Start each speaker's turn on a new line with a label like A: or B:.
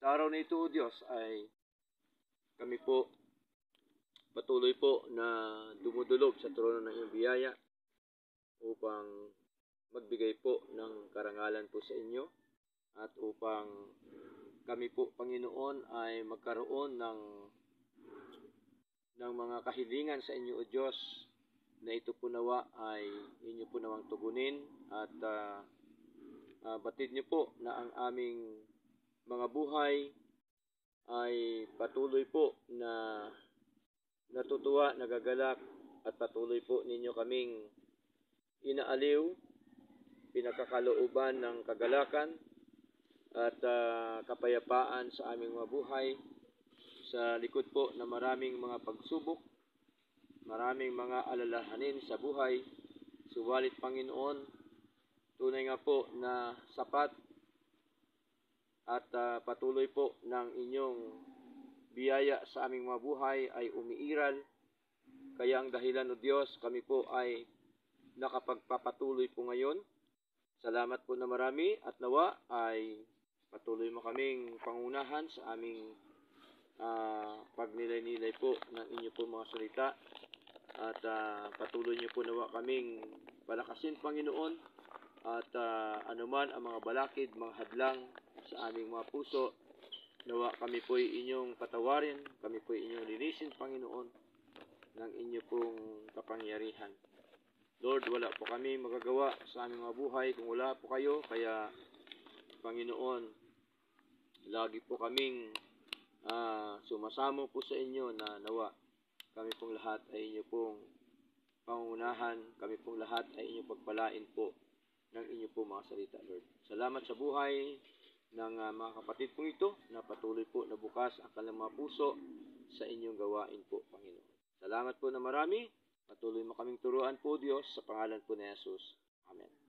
A: araw na ito, O Diyos, ay kami po patuloy po na dumudulog sa trono ng iyong biyaya upang magbigay po ng karangalan po sa inyo at upang kami po, Panginoon, ay magkaroon ng mga kahilingan sa inyo, O Diyos, na ito po nawa ay inyo po nawang tugunin at batid niyo po na ang aming mga buhay ay patuloy po na natutuwa, nagagalak at patuloy po ninyo kaming inaaliw, pinakakalooban ng kagalakan at kapayapaan sa aming mga buhay sa likod po na maraming mga pagsubok, maraming mga alalahanin sa buhay. Subalit, Panginoon, tunay nga po na sapat at patuloy po ng inyong biyaya sa aming mga buhay ay umiiral. Kaya ang dahilan, O Diyos, kami po ay nakapagpapatuloy po ngayon. Salamat po na marami at nawa ay patuloy mo kaming pangunahan sa aming pagnilay-nilay po ng inyo po mga salita. At patuloy niyo po nawa kaming palakasin, Panginoon. At anuman ang mga balakid, mga hadlang sa aming mga puso, nawa kami po'y inyong patawarin, kami po'y inyong linisin, Panginoon, ng inyo pong kapangyarihan. Lord, wala po kami magagawa sa aming mga buhay kung wala po kayo. Kaya, Panginoon, lagi po kaming sumasamo po sa inyo na nawa kami pong lahat ay inyo pong pangunahan, kami pong lahat ay inyo pagpalain po ng inyo po mga salita, Lord. Salamat sa buhay ng mga kapatid pong ito na patuloy po na bukas ang kanilang mga puso sa inyong gawain po, Panginoon. Salamat po na marami. Patuloy mo kaming turuan po, Diyos, sa pangalan po ni Jesus. Amen.